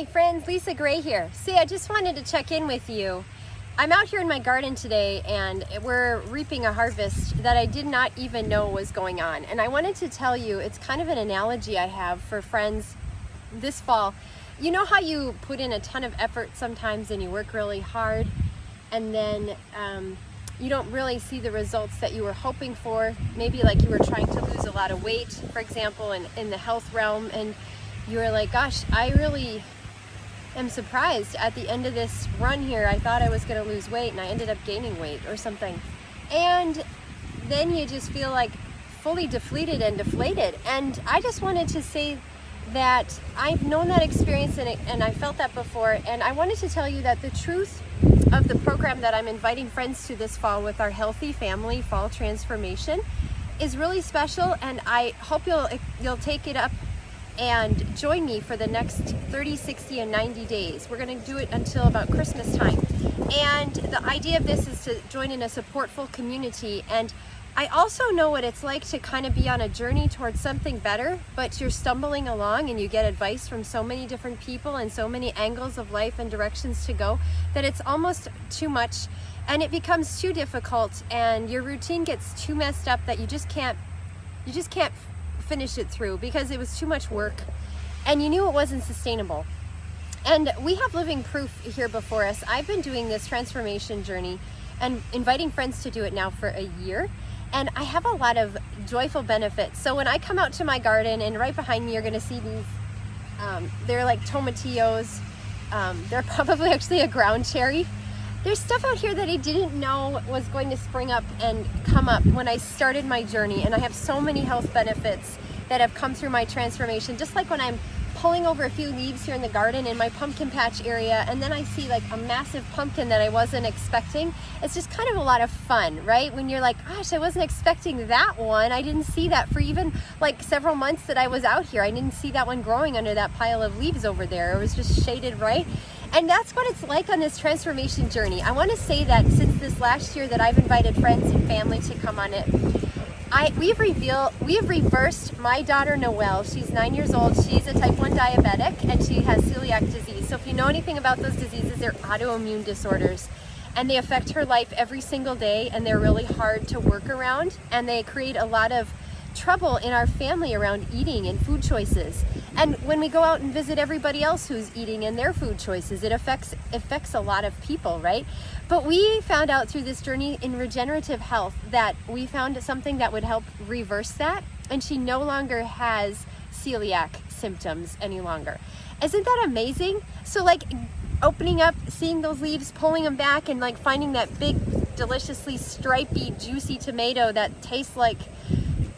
friends, Lisa Gray here. See, I just wanted to check in with you. I'm out here in my garden today and we're reaping a harvest that I did not even know was going on. And I wanted to tell you, it's kind of an analogy I have for friends this fall. You know how you put in a ton of effort sometimes and you work really hard and then you don't really see the results that you were hoping for? Maybe like you were trying to lose a lot of weight, for example, in the health realm, and you were like, gosh, I really am surprised at the end of this run here. I thought I was going to lose weight and I ended up gaining weight or something. And then you just feel like fully depleted and deflated. And I just wanted to say that I've known that experience and I felt that before. And I wanted to tell you that the truth of the program that I'm inviting friends to this fall with our Healthy Family Fall Transformation is really special. And I hope you'll take it up and join me for the next 30, 60, and 90 days. We're going to do it until about Christmas time. And the idea of this is to join in a supportful community. And I also know what it's like to kind of be on a journey towards something better, but you're stumbling along and you get advice from so many different people and so many angles of life and directions to go that it's almost too much and it becomes too difficult and your routine gets too messed up that you just can't finish it through because it was too much work and you knew it wasn't sustainable. And we have living proof here before us. I've been doing this transformation journey and inviting friends to do it now for a year, and I have a lot of joyful benefits. So when I come out to my garden, and right behind me you're going to see these, they're like tomatillos. They're probably actually a ground cherry. There's stuff out here that I didn't know was going to spring up and come up when I started my journey, and I have so many health benefits that have come through my transformation. Just like when I'm pulling over a few leaves here in the garden in my pumpkin patch area, and then I see like a massive pumpkin that I wasn't expecting. It's just kind of a lot of fun, right? When you're like, gosh, I wasn't expecting that one. I didn't see that for even like several months that I was out here. I didn't see that one growing under that pile of leaves over there. It was just shaded right. And that's what it's like on this transformation journey. I want to say that since this last year that I've invited friends and family to come on it, we have reversed my daughter Noelle. She's 9 years old. She's a type 1 diabetic and she has celiac disease. So if you know anything about those diseases, they're autoimmune disorders and they affect her life every single day and they're really hard to work around and they create a lot of trouble in our family around eating and food choices. And when we go out and visit everybody else who's eating and their food choices, it affects a lot of people, right? But we found out through this journey in regenerative health that we found something that would help reverse that, and she no longer has celiac symptoms any longer. Isn't that amazing? So like opening up, seeing those leaves, pulling them back, and like finding that big, deliciously stripy, juicy tomato that tastes like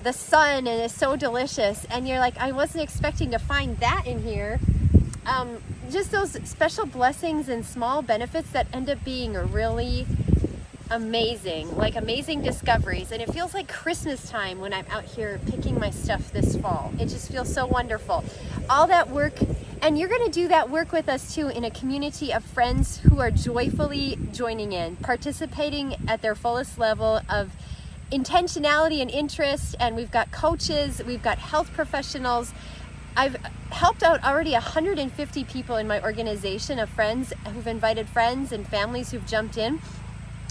the sun and is so delicious, and you're like, I wasn't expecting to find that in here. Just those special blessings and small benefits that end up being really amazing, like amazing discoveries. And it feels like Christmas time when I'm out here picking my stuff this fall. It just feels so wonderful. All that work, and you're going to do that work with us too in a community of friends who are joyfully joining in, participating at their fullest level of intentionality and interest. And we've got coaches, we've got health professionals. I've helped out already 150 people in my organization of friends who've invited friends and families who've jumped in.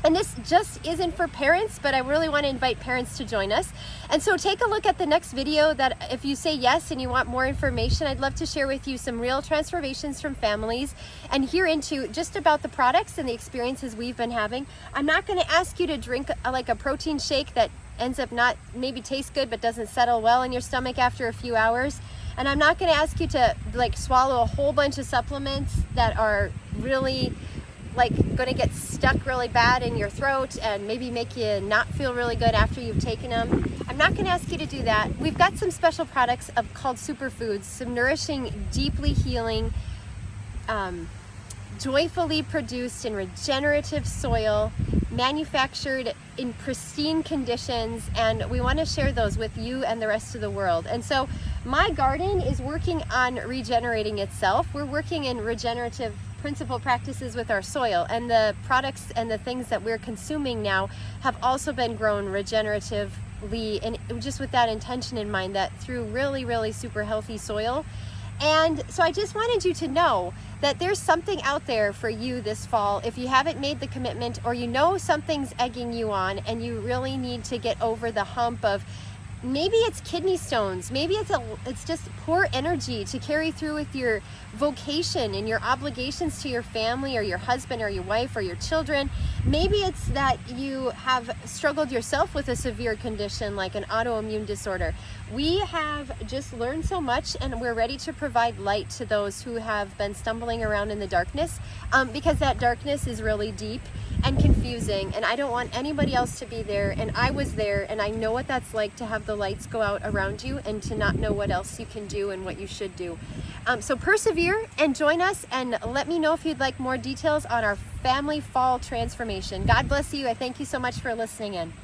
And this just isn't for parents, but I really want to invite parents to join us. And so take a look at the next video that if you say yes and you want more information, I'd love to share with you some real transformations from families and hear into just about the products and the experiences we've been having. I'm not going to ask you to drink like a protein shake that ends up not maybe taste good but doesn't settle well in your stomach after a few hours. And I'm not going to ask you to like swallow a whole bunch of supplements that are really like going to get stuck really bad in your throat and maybe make you not feel really good after you've taken them. I'm not going to ask you to do that. We've got some special products called superfoods, some nourishing, deeply healing, joyfully produced in regenerative soil, manufactured in pristine conditions, and we want to share those with you and the rest of the world. And so my garden is working on regenerating itself. We're working in regenerative principle practices with our soil, and the products and the things that we're consuming now have also been grown regeneratively, and just with that intention in mind, that through really, really super healthy soil. And so I just wanted you to know that there's something out there for you this fall. If you haven't made the commitment, or you know something's egging you on and you really need to get over the hump of, maybe it's kidney stones, maybe it's just poor energy to carry through with your vocation and your obligations to your family or your husband or your wife or your children. Maybe it's that you have struggled yourself with a severe condition like an autoimmune disorder. We have just learned so much, and we're ready to provide light to those who have been stumbling around in the darkness, because that darkness is really deep and confusing, and I don't want anybody else to be there. And I was there, and I know what that's like to have the lights go out around you and to not know what else you can do and what you should do. So persevere and join us, and let me know if you'd like more details on our family fall transformation. God bless you. I thank you so much for listening in.